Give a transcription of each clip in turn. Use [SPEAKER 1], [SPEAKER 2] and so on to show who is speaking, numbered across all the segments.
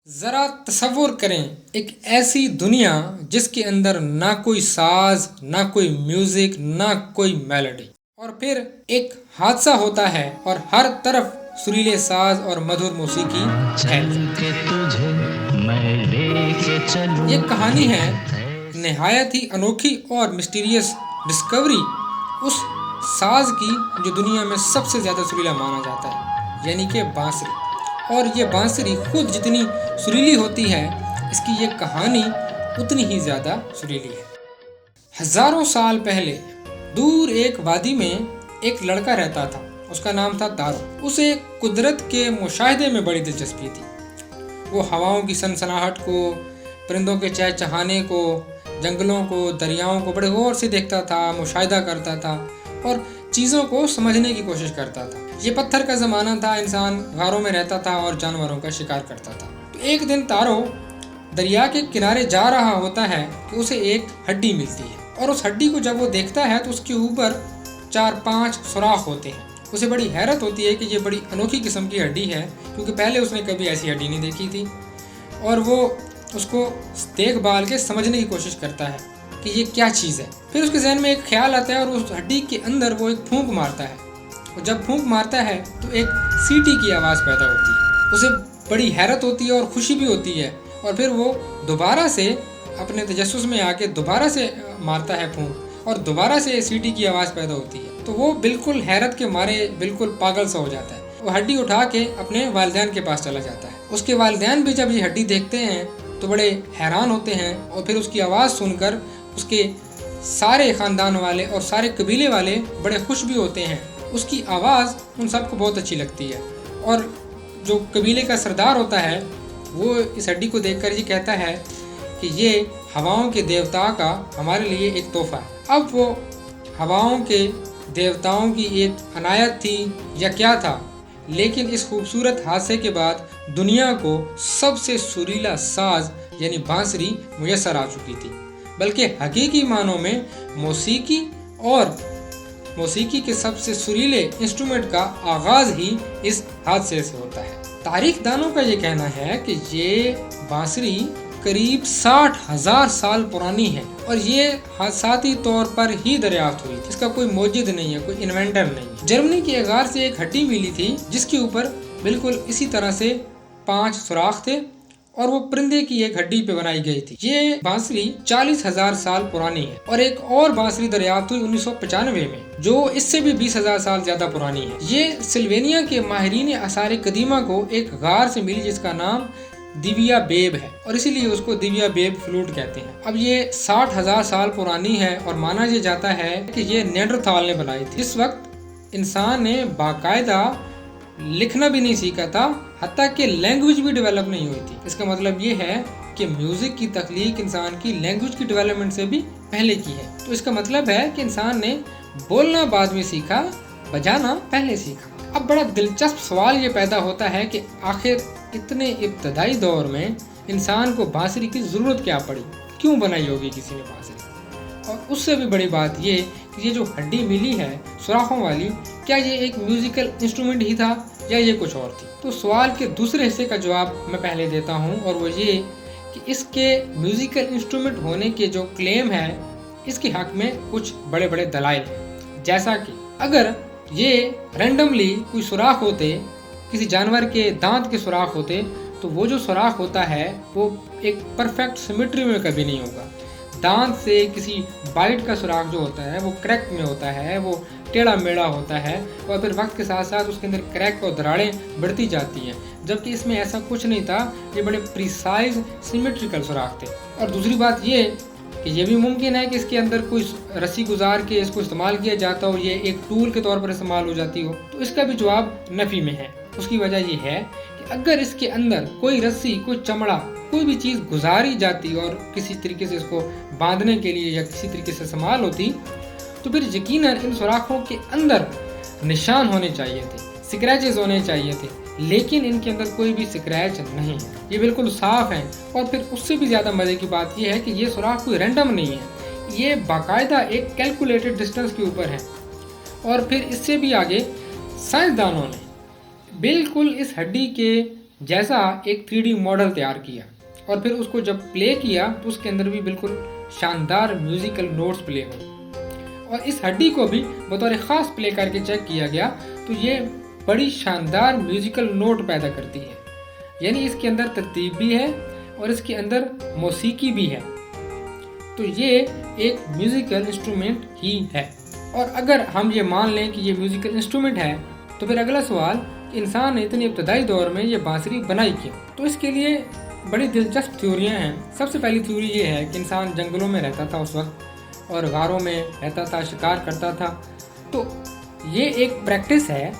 [SPEAKER 1] ذرا تصور کریں ایک ایسی دنیا جس کے اندر نہ کوئی ساز، نہ کوئی میوزک، نہ کوئی میلوڈی، اور پھر ایک حادثہ ہوتا ہے اور ہر طرف سریلے ساز اور مدھر موسیقی ہے۔ یہ کہانی ہے نہایت ہی انوکھی اور مسٹیریس ڈسکوری اس ساز کی جو دنیا میں سب سے زیادہ سریلا مانا جاتا ہے، یعنی کہ بانسری۔ اور یہ بانسری خود جتنی سریلی ہوتی ہے، اس کی یہ کہانی اتنی ہی زیادہ سریلی ہے۔ ہزاروں سال پہلے دور ایک وادی میں ایک لڑکا رہتا تھا، اس کا نام تھا تارو۔ اسے قدرت کے مشاہدے میں بڑی دلچسپی تھی۔ وہ ہواؤں کی سنسناہٹ کو، پرندوں کے چہچہانے کو، جنگلوں کو، دریاؤں کو بڑے غور سے دیکھتا تھا، مشاہدہ کرتا تھا اور چیزوں کو سمجھنے کی کوشش کرتا تھا۔ یہ پتھر کا زمانہ تھا، انسان غاروں میں رہتا تھا اور جانوروں کا شکار کرتا تھا۔ تو ایک دن تارو دریا کے کنارے جا رہا ہوتا ہے کہ اسے ایک ہڈی ملتی ہے، اور اس ہڈی کو جب وہ دیکھتا ہے تو اس کے اوپر 4-5 سوراخ ہوتے ہیں۔ اسے بڑی حیرت ہوتی ہے کہ یہ بڑی انوکھی قسم کی ہڈی ہے، کیونکہ پہلے اس نے کبھی ایسی ہڈی نہیں دیکھی تھی، اور وہ اس کو دیکھ بھال کے سمجھنے کی کوشش کرتا ہے کہ یہ کیا چیز ہے۔ پھر اس کے ذہن میں ایک خیال آتا ہے اور اس ہڈی کے اندر وہ ایک پھونک مارتا ہے، اور جب پھونک مارتا ہے تو ایک سیٹی کی آواز پیدا ہوتی ہے۔ اسے بڑی حیرت ہوتی ہے اور خوشی بھی ہوتی ہے، اور پھر وہ دوبارہ سے اپنے تجسس میں آ کے دوبارہ سے مارتا ہے پھونک، اور دوبارہ سے سیٹی کی آواز پیدا ہوتی ہے۔ تو وہ بالکل حیرت کے مارے بالکل پاگل سا ہو جاتا ہے۔ وہ ہڈی اٹھا کے اپنے والدین کے پاس چلا جاتا ہے۔ اس کے والدین بھی جب یہ ہڈی دیکھتے ہیں تو بڑے حیران ہوتے ہیں، اور پھر اس کی آواز سن کر اس کے سارے خاندان والے اور سارے قبیلے والے بڑے خوش بھی ہوتے ہیں۔ اس کی آواز ان سب کو بہت اچھی لگتی ہے، اور جو قبیلے کا سردار ہوتا ہے وہ اس ہڈی کو دیکھ کر یہ کہتا ہے کہ یہ ہواؤں کے دیوتا کا ہمارے لیے ایک تحفہ ہے۔ اب وہ ہواؤں کے دیوتاؤں کی ایک عنایت تھی یا کیا تھا، لیکن اس خوبصورت حادثے کے بعد دنیا کو سب سے سریلا ساز یعنی بانسری میسر آ چکی تھی، بلکہ حقیقی معنوں میں موسیقی اور موسیقی کے سب سے سریلے انسٹرومنٹ کا آغاز ہی اس حادثے سے ہوتا ہے۔ تاریخ دانوں کا یہ کہنا ہے کہ یہ بانسری قریب 60,000 سال پرانی ہے، اور یہ حادثاتی طور پر ہی دریافت ہوئی تھی۔ اس کا کوئی موجد نہیں ہے، کوئی انوینٹر نہیں ہے۔ جرمنی کے غار سے ایک ہڈی ملی تھی جس کے اوپر بالکل اسی طرح سے 5 سوراخ تھے، اور وہ پرندے کی ایک ہڈی پہ بنائی گئی تھی۔ یہ بانسری 40,000 سال پرانی ہے، اور ایک اور بانسری دریافت ہوئی 1995 میں جو اس سے بھی 20,000 سال زیادہ پرانی ہے۔ یہ سلوینیا کے ماہرین آثار قدیمہ کو ایک غار سے ملی جس کا نام دیویا بیب ہے، اور اسی لیے اس کو دیویا بیب فلوٹ کہتے ہیں۔ اب یہ 60,000 سال پرانی ہے، اور مانا یہ جاتا ہے کہ یہ نیانڈرتھال نے بنائی تھی۔ اس وقت انسان نے باقاعدہ لکھنا بھی نہیں سیکھا تھا، حتیٰ کہ لینگویج بھی ڈیولپ نہیں ہوئی تھی۔ اس کا مطلب یہ ہے کہ میوزک کی تخلیق انسان کی لینگویج کی ڈیولپمنٹ سے بھی پہلے کی ہے۔ تو اس کا مطلب ہے کہ انسان نے بولنا بعد میں سیکھا، بجانا پہلے سیکھا۔ اب بڑا دلچسپ سوال یہ پیدا ہوتا ہے کہ آخر اتنے ابتدائی دور میں انسان کو بانسری کی ضرورت کیا پڑی، کیوں بنائی ہوگی کسی نے بانسری؟ اور اس سے بھی بڑی بات یہ کہ یہ جو ہڈی ملی ہے سوراخوں والی، کیا یہ ایک میوزیکل انسٹرومنٹ ہی تھا یا یہ کچھ اور تھی؟ تو سوال کے دوسرے حصے کا جواب میں پہلے دیتا ہوں، اور وہ یہ کہ اس کے میوزیکل انسٹرومنٹ ہونے کے جو کلیم ہے اس کے حق میں کچھ بڑے بڑے دلائل ہیں۔ جیسا کہ اگر یہ رینڈملی کوئی سوراخ ہوتے، کسی جانور کے دانت کے سوراخ ہوتے، تو وہ جو سوراخ ہوتا ہے وہ ایک پرفیکٹ سیمیٹری میں کبھی نہیں ہوگا۔ دانت سے کسی بائٹ کا سوراخ جو ہوتا ہے وہ کریک میں ہوتا ہے، وہ ٹیڑھا میڑھا ہوتا ہے، اور پھر وقت کے ساتھ ساتھ اس کے اندر کریک اور دراڑیں بڑھتی جاتی ہیں، جبکہ اس میں ایسا کچھ نہیں تھا۔ یہ بڑے پریسائز سیمیٹریکل سوراخ تھے۔ اور دوسری بات یہ کہ یہ بھی ممکن ہے کہ اس کے اندر کوئی رسی گزار کے اس کو استعمال کیا جاتا ہو، یہ ایک ٹول کے طور پر استعمال ہو جاتی ہو، تو اس کا بھی جواب نفی میں ہے۔ اس کی وجہ یہ ہے کہ اگر اس کے اندر کوئی رسی، کوئی چمڑا، کوئی بھی چیز گزاری جاتی اور کسی طریقے سے اس کو باندھنے کے لیے یا کسی طریقے سے استعمال ہوتی، تو پھر یقیناً ان سوراخوں کے اندر نشان ہونے چاہیے تھے، سکریچز ہونے چاہیے تھے، لیکن ان کے اندر کوئی بھی سکریچ نہیں ہے، یہ بالکل صاف ہیں۔ اور پھر اس سے بھی زیادہ مزے کی بات یہ ہے کہ یہ سوراخ کوئی رینڈم نہیں ہے، یہ باقاعدہ ایک کیلکولیٹڈ ڈسٹینس کے اوپر ہے۔ اور پھر اس سے بھی آگے سائنسدانوں نے بالکل اس ہڈی کے जैसा एक 3D मॉडल तैयार किया और फिर उसको जब प्ले किया तो उसके अंदर भी बिल्कुल शानदार म्यूजिकल नोट्स प्ले हो। और इस हड्डी को भी बतौर ख़ास प्ले करके चेक किया गया तो ये बड़ी शानदार म्यूजिकल नोट पैदा करती है, यानी इसके अंदर तरतीब भी है और इसके अंदर मौसीकी भी है। तो ये एक म्यूजिकल इंस्ट्रूमेंट ही है। और अगर हम ये मान लें कि ये म्यूजिकल इंस्ट्रूमेंट है तो फिर अगला सवाल, इंसान ने इतने इब्तदाई दौर में ये बांसुरी बनाई क्यों? तो इसके लिए बड़ी दिलचस्प थ्योरियाँ हैं। सबसे पहली थ्योरी ये है कि इंसान जंगलों में रहता था उस वक्त और गारों में रहता था, शिकार करता था। तो ये एक प्रैक्टिस है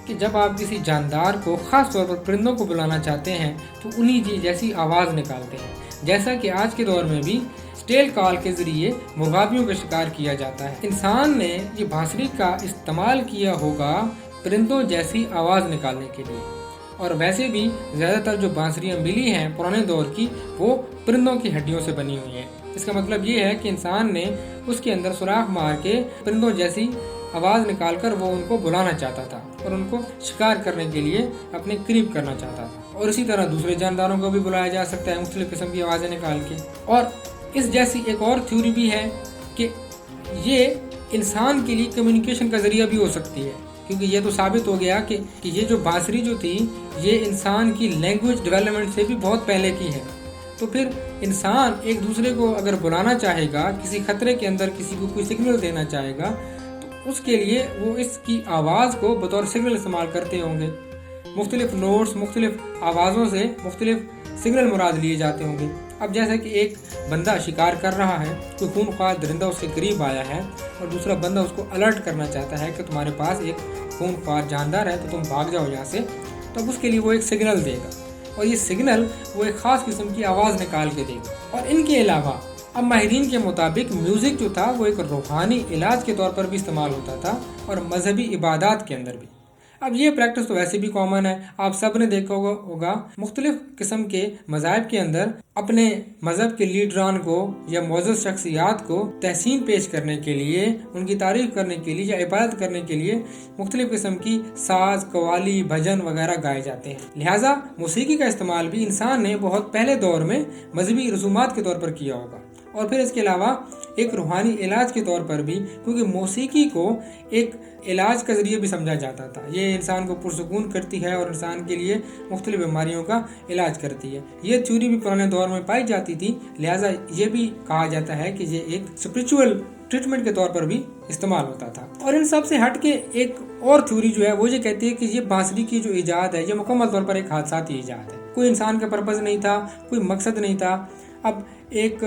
[SPEAKER 1] कि जब आप किसी जानदार को, ख़ास तौर पर परिंदों को बुलाना चाहते हैं तो उन्हीं जी जैसी आवाज़ निकालते हैं, जैसा कि आज के दौर में भी स्टेल कॉल के ज़रिए मुर्गाबियों का शिकार किया जाता है। इंसान ने ये बांसुरी का इस्तेमाल किया होगा परिंदों जैसी आवाज़ निकालने के लिए। और वैसे भी ज़्यादातर जो बांसुरियाँ मिली हैं पुराने दौर की, वो परिंदों की हड्डियों से बनी हुई हैं। इसका मतलब ये है कि इंसान ने उसके अंदर सुराख मार के परिंदों जैसी आवाज़ निकालकर वो उनको बुलाना चाहता था और उनको शिकार करने के लिए अपने करीब करना चाहता था। और इसी तरह दूसरे जानदारों को भी बुलाया जा सकता है मुख्तलिफ किस्म की आवाज़ें निकाल के। और इस जैसी एक और थ्योरी भी है कि ये इंसान के लिए कम्युनिकेशन का ज़रिया भी हो सकती है, क्योंकि ये तो साबित हो गया कि ये जो बांसुरी जो थी ये इंसान की लैंग्वेज डेवलपमेंट से भी बहुत पहले की है। तो फिर इंसान एक दूसरे को अगर बुलाना चाहेगा, किसी खतरे के अंदर किसी को कोई सिग्नल देना चाहेगा, तो उसके लिए वो इसकी आवाज़ को बतौर सिग्नल इस्तेमाल करते होंगे। मुख्तलिफ नोट्स, मुख्तलिफ आवाज़ों से मुख्तलिफ सिग्नल मुराद लिए जाते होंगे। अब जैसे कि एक बंदा शिकार कर रहा है, कोई खूनख्वार दरिंदा उसके करीब आया है और दूसरा बंदा उसको अलर्ट करना चाहता है कि तुम्हारे पास एक खूनख्वार जानदार है तो तुम भाग जाओ यहाँ से, तो अब उसके लिए वो एक सिग्नल देगा और ये सिग्नल वो एक ख़ास किस्म की आवाज़ निकाल के देगा। और इनके अलावा अब माहिरीन के मुताबिक म्यूज़िक जो था वो एक रूहानी इलाज के तौर पर भी इस्तेमाल होता था और मजहबी इबादत के अंदर भी। अब ये प्रैक्टिस तो वैसे भी कॉमन है, आप सब ने देखा होगा मुख्तलिफ किस्म के मज़ाहिब के अंदर अपने मज़हब के लीडरान को या मुअज़्ज़ज़ शख्सियात को तहसीन पेश करने के लिए, उनकी तारीफ़ करने के लिए या इबादत करने के लिए मुख्तलिफ किस्म की साज, कवाली, भजन वगैरह गाए जाते हैं। लिहाजा मौसीकी का इस्तेमाल भी इंसान ने बहुत पहले दौर में मजहबी रसूमात के तौर पर किया होगा। और फिर इसके अलावा एक रूहानी इलाज के तौर पर भी, क्योंकि मौसीकी को एक इलाज का ज़रिए भी समझा जाता था। ये इंसान को पुरसुकून करती है और इंसान के लिए मुख्तलिफ बीमारियों का इलाज करती है। ये थ्योरी भी पुराने दौर में पाई जाती थी, लिहाजा ये भी कहा जाता है कि ये एक स्पिरिचुअल ट्रीटमेंट के तौर पर भी इस्तेमाल होता था। और इन सब से हट के एक और थ्योरी जो है वो ये कहती है कि ये बांसुरी की जो ईजाद है ये मुकम्मल तौर पर एक हादसाती ईजाद है। कोई इंसान का पर्पज़ नहीं था, कोई मकसद नहीं था। अब एक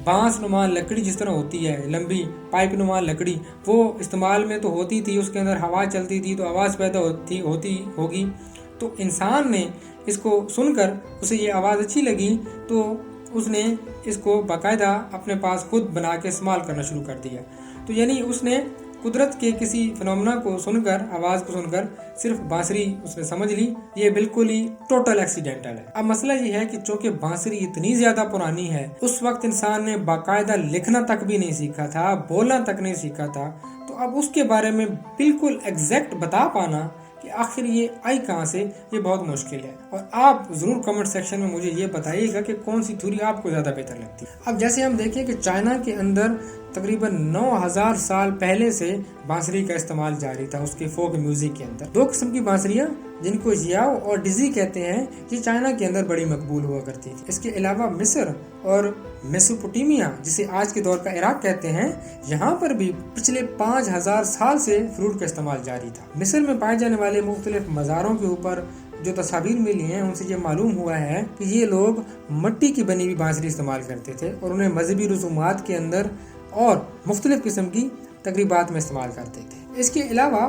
[SPEAKER 1] बांस नुमा लकड़ी जिस तरह होती है, लंबी पाइप नुमा लकड़ी, वो इस्तेमाल में तो होती थी, उसके अंदर हवा चलती थी तो आवाज़ पैदा होती होगी। तो इंसान ने इसको सुनकर उसे ये आवाज़ अच्छी लगी तो उसने इसको बाकायदा अपने पास खुद बना के इस्तेमाल करना शुरू कर दिया। तो यानी उसने कुदरत के किसी फिनोमेना को सुनकर, आवाज़ को सुनकर सिर्फ बांसुरी उसने समझ ली। ये बिल्कुल ही टोटल एक्सीडेंटल है। अब मसला ये है कि चूँकि बांसुरी इतनी ज़्यादा पुरानी है, उस वक्त इंसान ने बाकायदा लिखना तक भी नहीं सीखा था, बोलना तक नहीं सीखा था, तो अब उसके बारे में बिल्कुल एग्जैक्ट बता पाना कि आखिर ये आई कहाँ से, ये बहुत मुश्किल है। और आप ज़रूर कमेंट सेक्शन में मुझे ये बताइएगा कि कौन सी थ्योरी आपको ज़्यादा बेहतर लगती है। अब जैसे हम देखें कि चाइना के अंदर तकरीबन 9000 साल पहले से बांसुरी का इस्तेमाल जारी था उसके फोक म्यूजिक के अंदर। दो किस्म की बांसुरियाँ जिनको जियाओ और डिजी कहते हैं, ये चाइना के अंदर बड़ी मकबूल हुआ करती थी। इसके अलावा मिस्र और मेसोपोटामिया, जिसे आज के दौर का इराक कहते हैं, यहाँ पर भी पिछले 5000 साल से फ्लूट का इस्तेमाल जारी था। मिस्र में पाए जाने वाले मुख्तलिफ मज़ारों के ऊपर जो तस्वीर मिली हैं उनसे ये मालूम हुआ है कि ये लोग मिट्टी की बनी हुई बांसुरी इस्तेमाल करते थे और उन्हें मजहबी रसूमात के अंदर और मुख्तलिफ किस्म की तकरीबात में इस्तेमाल करते थे। इसके अलावा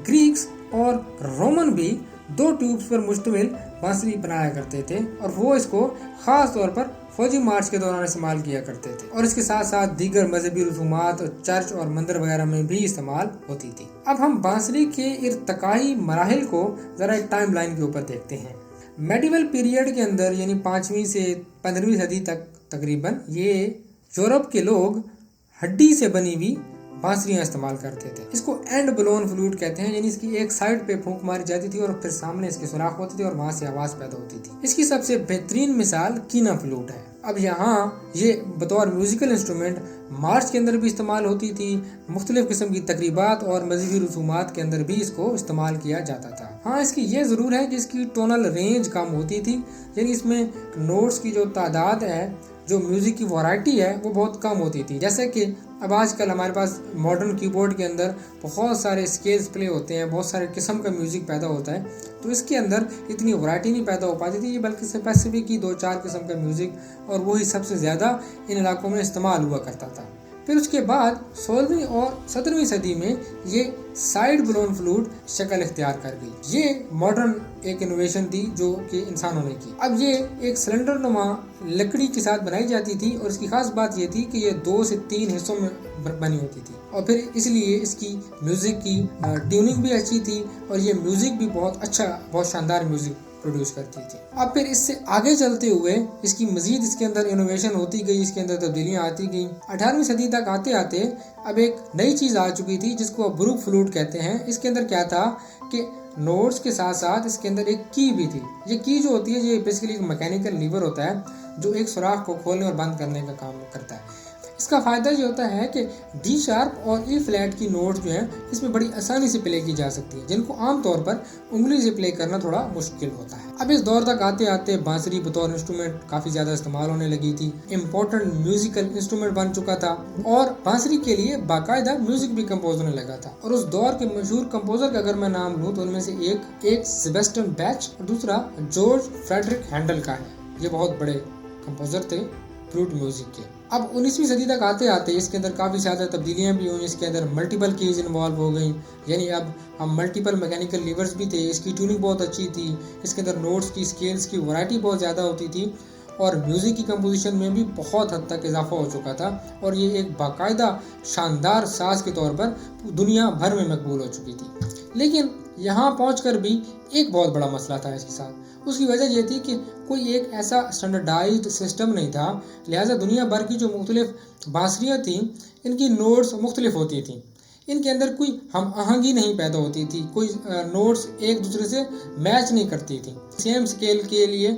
[SPEAKER 1] ग्रीक्स और रोमन भी 2 ट्यूब्स पर मुश्तमिल बांसुरी बनाया करते थे और वो इसको ख़ास तौर पर फौजी मार्च के दौरान इस्तेमाल किया करते थे और इसके साथ साथ दीगर मजहबी रसूमात और चर्च और मंदिर वगैरह में भी इस्तेमाल होती थी। अब हम बांसुरी के इर्तकाई मराहिल को ज़रा एक टाइम लाइन के ऊपर देखते हैं। मेडिवल पीरियड के अंदर यानी 5वीं से 15वीं सदी तक तकरीबन ये यूरोप के लोग हड्डी से बनी हुई बांसुरियाँ इस्तेमाल करते थे। इसको एंड ब्लोन फ्लूट कहते हैं, यानी इसकी एक साइड पे फूंक मारी जाती थी और फिर सामने इसके सुराख होते थे और वहां से आवाज पैदा होती थी। इसकी सबसे बेहतरीन मिसाल कीना फ्लूट है। अब यहाँ ये बतौर म्यूजिकल इंस्ट्रूमेंट मार्च के अंदर भी इस्तेमाल होती थी, मुख्तलिफ किस्म की तकरीबात और मजहबी रसूमात के अंदर भी इसको इस्तेमाल किया जाता था। हाँ, इसकी ये ज़रूर है कि इसकी टोनल रेंज कम होती थी, यानी इसमें नोट्स की जो तादाद है, जो म्यूज़िक की वैरायटी है, वो बहुत कम होती थी। जैसे कि अब आजकल हमारे पास मॉडर्न कीबोर्ड के अंदर बहुत सारे स्केल्स प्ले होते हैं, बहुत सारे किस्म का म्यूज़िक पैदा होता है, तो इसके अंदर इतनी वैरायटी नहीं पैदा हो पाती थी, बल्कि स्पेसिफिक ही 2-4 किस्म का म्यूज़िक, और वही सबसे ज़्यादा इन इलाकों में इस्तेमाल हुआ करता था। फिर उसके बाद 16वीं और 17वीं सदी में ये साइड ब्लोन फ्लूट शक्ल इख्तियार कर गई। ये मॉडर्न एक इनोवेशन थी जो कि इंसानों ने की। अब ये एक सिलेंडर नुमा लकड़ी के साथ बनाई जाती थी और इसकी खास बात ये थी कि ये 2 से 3 हिस्सों में बनी होती थी, और फिर इसलिए इसकी म्यूजिक की ट्यूनिंग भी अच्छी थी और ये म्यूजिक भी बहुत अच्छा, बहुत शानदार म्यूजिक प्रोड्यूस करती थी। अब फिर इससे आगे चलते हुए इसकी मजीद इसके अंदर इनोवेशन होती गई, इसके अंदर तब्दीलियां आती गई। 18वीं सदी तक आते आते अब एक नई चीज़ आ चुकी थी जिसको अब ब्रूक फ्लूट कहते हैं। इसके अंदर क्या था कि नोट्स के साथ साथ इसके अंदर एक की भी थी। ये की जो होती है, ये बेसिकली एक मैकेनिकल लीवर होता है जो एक सुराख को खोलने और बंद करने का काम करता है। इसका फ़ायदा ये होता है कि डी शार्प और ई फ्लैट की नोट्स जो हैं इसमें बड़ी आसानी से प्ले की जा सकती है, जिनको आमतौर पर उंगली से प्ले करना थोड़ा मुश्किल होता है। अब इस दौर तक आते आते बांसुरी बतौर इंस्ट्रूमेंट काफ़ी ज़्यादा इस्तेमाल होने लगी थी, इम्पोर्टेंट म्यूजिकल इंस्ट्रूमेंट बन चुका था और बांसुरी के लिए बाकायदा म्यूजिक भी कंपोज होने लगा था। और उस दौर के मशहूर कंपोजर का अगर मैं नाम लूँ तो उनमें से एक सेबेस्टियन बैच और दूसरा जॉर्ज फ्रेडरिक हैंडल का है। ये बहुत बड़े कंपोजर थे फ्लूट म्यूजिक के। अब 19वीं सदी तक आते आते इसके अंदर काफ़ी ज़्यादा तब्दीलियाँ भी हुई। इसके अंदर मल्टीपल कीज इन्वॉल्व हो गई, यानी अब हम मल्टीपल मैकेनिकल लीवर्स भी थे। इसकी ट्यूनिंग बहुत अच्छी थी, इसके अंदर नोट्स की स्केल्स की वैरायटी बहुत ज़्यादा होती थी और म्यूज़िक की कंपोजिशन में भी बहुत हद तक इजाफा हो चुका था और ये एक बाकायदा शानदार साज के तौर पर दुनिया भर में मकबूल हो चुकी थी। लेकिन यहाँ पहुँचकर भी एक बहुत बड़ा मसला था इसके साथ। उसकी वजह यह थी कि कोई एक ऐसा स्टैंडर्डाइज्ड सिस्टम नहीं था, लिहाजा दुनिया भर की जो मुख्तलिफ बांसुरियाँ थीं इनकी नोट्स मुख्तलिफ होती थीं। इनके अंदर कोई हम आहंगी नहीं पैदा होती थी, कोई नोट्स एक दूसरे से मैच नहीं करती थी। सेम स्केल के लिए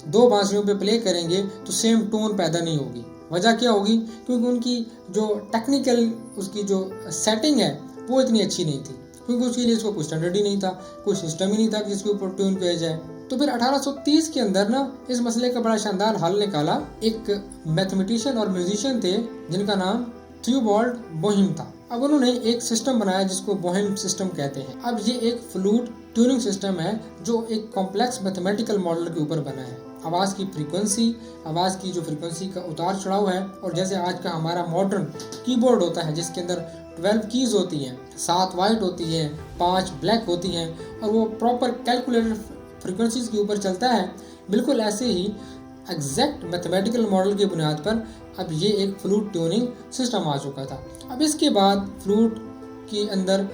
[SPEAKER 1] 2 बांसुरियों पे प्ले करेंगे तो सेम टोन पैदा नहीं होगी। वजह क्या होगी? क्योंकि उनकी जो टेक्निकल उसकी जो सेटिंग है वो इतनी अच्छी नहीं थी, क्योंकि उसके लिए इसको कोई स्टैंडर्ड ही नहीं था, कोई सिस्टम ही नहीं था जिसके ऊपर ट्यून किया जाए। तो फिर 1830 के अंदर ना इस मसले का बड़ा शानदार हल निकाला। एक मैथमेटिशियन और म्यूजिशियन थे जिनका नाम थियोबाल्ड बोहेम था। अब उन्होंने एक सिस्टम बनाया जिसको बोहेम सिस्टम कहते हैं। अब ये एक फ्लूट ट्यूनिंग सिस्टम है जो एक कॉम्प्लेक्स मैथमेटिकल मॉडल के ऊपर बना है। आवाज़ की फ्रीक्वेंसी, आवाज़ की जो फ्रीक्वेंसी का उतार चढ़ाव है, और जैसे आज का हमारा मॉडर्न कीबोर्ड होता है जिसके अंदर 12 कीज होती हैं, 7 वाइट होती हैं, 5 ब्लैक होती हैं और वो प्रॉपर कैलकुलेटेड फ्रीक्वेंसीज के ऊपर चलता है, बिल्कुल ऐसे ही एग्जैक्ट मैथमेटिकल मॉडल की बुनियाद पर अब ये एक फ्लूट ट्यूनिंग सिस्टम आ चुका था। अब इसके बाद फ्लूट के अंदर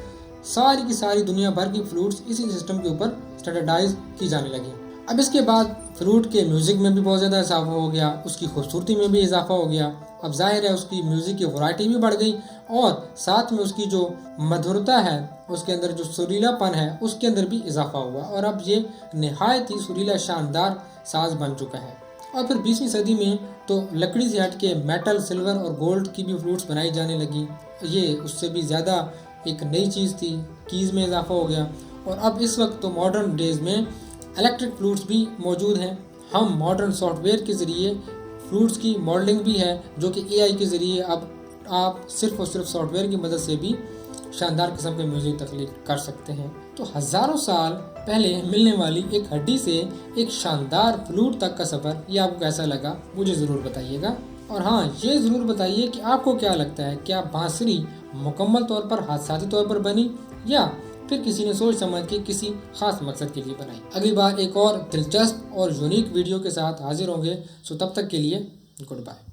[SPEAKER 1] सारी की सारी दुनिया भर की फ्लूट्स इसी सिस्टम के ऊपर स्टैंडर्डाइज की जाने लगी। अब इसके बाद फ्लूट के म्यूज़िक में भी बहुत ज़्यादा इजाफा हो गया, उसकी खूबसूरती में भी इजाफा हो गया। अब जाहिर है उसकी म्यूज़िक की वैरायटी भी बढ़ गई और साथ में उसकी जो मधुरता है, उसके अंदर जो सुरीलापन है, उसके अंदर भी इजाफा हुआ और अब ये नहायत ही सुरीला शानदार साज बन चुका है। और फिर 20वीं सदी में तो लकड़ी से हट के मेटल, सिल्वर और गोल्ड की भी फ्लूट्स बनाई जाने लगी। ये उससे भी ज़्यादा एक नई चीज़ थी, कीज़ में इजाफा हो गया। और अब इस वक्त तो मॉडर्न डेज़ में इलेक्ट्रिक फ्लूट्स भी मौजूद हैं। हम मॉडर्न सॉफ्टवेयर के ज़रिए फ्लूट्स की मॉडलिंग भी है जो कि AI के ज़रिए अब आप सिर्फ और सिर्फ सॉफ्टवेयर की मदद से भी शानदार किस्म के म्यूज़िक तख्लीक कर सकते हैं। तो हज़ारों साल पहले मिलने वाली एक हड्डी से एक शानदार फ्लूट तक का सफ़र, ये आपको कैसा लगा मुझे ज़रूर बताइएगा। और हाँ, ये ज़रूर बताइए कि आपको क्या लगता है, क्या बांसुरी मुकम्मल तौर पर हादसाती तौर पर बनी या फिर किसी ने सोच समझ के किसी खास मकसद के लिए बनाई। अगली बार एक और दिलचस्प और यूनिक वीडियो के साथ हाजिर होंगे। सो तब तक के लिए गुड बाय।